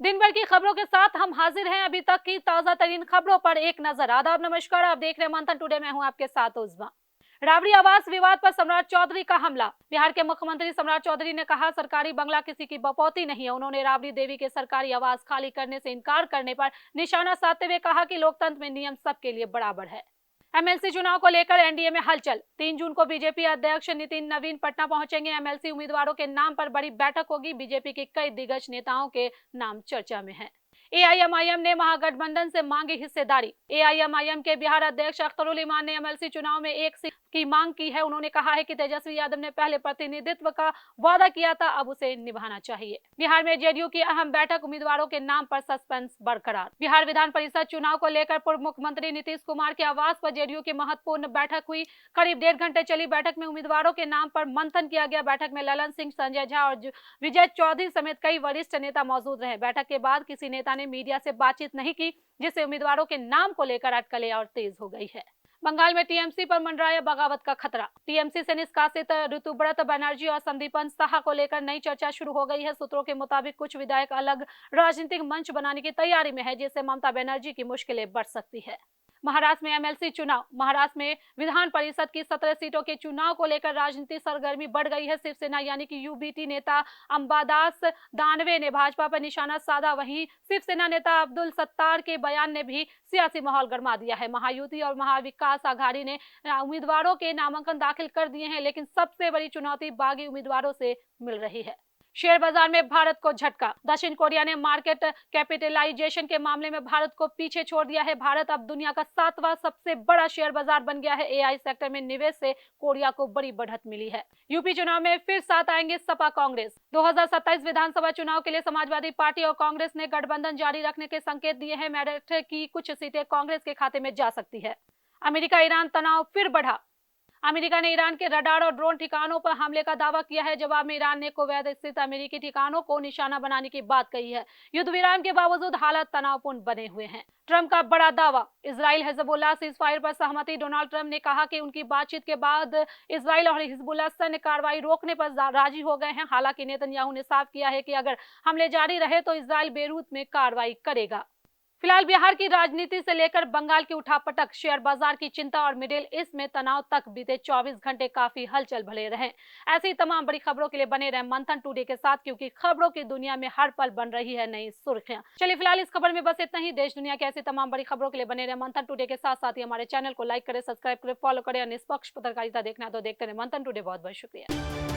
दिन भर की खबरों के साथ हम हाजिर हैं। अभी तक की ताजा तरीन खबरों पर एक नजर। आदाब, नमस्कार, आप देख रहे हैं मंथन टुडे। मैं हूं आपके साथ उज़मा। राबड़ी आवास विवाद पर सम्राट चौधरी का हमला। बिहार के मुख्यमंत्री सम्राट चौधरी ने कहा, सरकारी बंगला किसी की बपौती नहीं है। उन्होंने राबड़ी देवी के सरकारी आवास खाली करने से इनकार करने पर निशाना साधते हुए कहा कि लोकतंत्र में नियम सबके लिए बराबर है। एमएलसी चुनाव को लेकर एनडीए में हलचल। 3 जून को बीजेपी अध्यक्ष नितिन नवीन पटना पहुंचेंगे। एमएलसी उम्मीदवारों के नाम पर बड़ी बैठक होगी। बीजेपी के कई दिग्गज नेताओं के नाम चर्चा में हैं। एआईएमआईएम ने महागठबंधन से मांगी हिस्सेदारी। एआईएमआईएम के बिहार अध्यक्ष अख्तरुल इमान ने एमएलसी चुनाव में एक सीट की मांग की है। उन्होंने कहा है कि तेजस्वी यादव ने पहले प्रतिनिधित्व का वादा किया था, अब उसे निभाना चाहिए। बिहार में जेडीयू की अहम बैठक, उम्मीदवारों के नाम पर सस्पेंस बरकरार। बिहार विधान परिषद चुनाव को लेकर पूर्व मुख्यमंत्री नीतीश कुमार के आवास पर जेडीयू की महत्वपूर्ण बैठक हुई। करीब 1.5 घंटे चली बैठक में उम्मीदवारों के नाम पर मंथन किया गया। बैठक में ललन सिंह, संजय झा और विजय चौधरी समेत कई वरिष्ठ नेता मौजूद रहे। बैठक के बाद किसी नेता ने मीडिया से बातचीत नहीं की, जिससे उम्मीदवारों के नाम को लेकर अटकलें और तेज हो गई है। बंगाल में टीएमसी पर मंडराया बगावत का खतरा। टीएमसी से निष्कासित ऋतुव्रत बनर्जी और संदीपन साहा को लेकर नई चर्चा शुरू हो गई है। सूत्रों के मुताबिक कुछ विधायक अलग राजनीतिक मंच बनाने की तैयारी में है, जिससे ममता बनर्जी की मुश्किलें बढ़ सकती है। महाराष्ट्र में एमएलसी चुनाव। महाराष्ट्र में विधान परिषद की 17 सीटों के चुनाव को लेकर राजनीतिक सरगर्मी बढ़ गई है। शिवसेना यानी कि यूबीटी नेता अंबादास दानवे ने भाजपा पर निशाना साधा। वहीं शिवसेना नेता अब्दुल सत्तार के बयान ने भी सियासी माहौल गर्मा दिया है। महायुति और महाविकास आघाड़ी ने उम्मीदवारों के नामांकन दाखिल कर दिए हैं, लेकिन सबसे बड़ी चुनौती बागी उम्मीदवारों से मिल रही है। शेयर बाजार में भारत को झटका। दक्षिण कोरिया ने मार्केट कैपिटलाइजेशन के मामले में भारत को पीछे छोड़ दिया है। भारत अब दुनिया का 7वां सबसे बड़ा शेयर बाजार बन गया है। एआई सेक्टर में निवेश से कोरिया को बड़ी बढ़त मिली है। यूपी चुनाव में फिर साथ आएंगे सपा कांग्रेस। 2027 विधानसभा चुनाव के लिए समाजवादी पार्टी और कांग्रेस ने गठबंधन जारी रखने के संकेत दिए हैं। मेरठ की कुछ सीटें कांग्रेस के खाते में जा सकती है। अमेरिका ईरान तनाव फिर बढ़ा। अमेरिका ने ईरान के रडार और ड्रोन ठिकानों पर हमले का दावा किया है। जवाब में ईरान ने कुवैत स्थित अमेरिकी ठिकानों को निशाना बनाने की बात कही है। युद्ध विराम के बावजूद हालात तनावपूर्ण बने हुए हैं। ट्रंप का बड़ा दावा। इजराइल हिजबुल्लाह सीजफायर पर सहमति। डोनाल्ड ट्रंप ने कहा कि उनकी बातचीत के बाद इजराइल और हिजबुल्लाह सैन्य कार्रवाई रोकने पर राजी हो गए हैं। हालांकि नेतन्याहू ने साफ किया है कि अगर हमले जारी रहे तो इजराइल बेरूत में कार्रवाई करेगा। फिलहाल बिहार की राजनीति से लेकर बंगाल की उठापटक, शेयर बाजार की चिंता और मिडिल ईस्ट में तनाव तक बीते 24 घंटे काफी हलचल भरे रहे। ऐसी तमाम बड़ी खबरों के लिए बने रहे मंथन टुडे के साथ, क्योंकि खबरों की दुनिया में हर पल बन रही है नई सुर्खियां। चलिए फिलहाल इस खबर में बस इतना ही। देश दुनिया की ऐसी तमाम बड़ी खबरों के लिए बने रहे मंथन टुडे के साथ साथ ही हमारे चैनल को लाइक करें, सब्सक्राइब करें, फॉलो करें। निष्पक्ष पत्रकारिता देखना तो देखते रहे मंथन टुडे। बहुत बहुत शुक्रिया।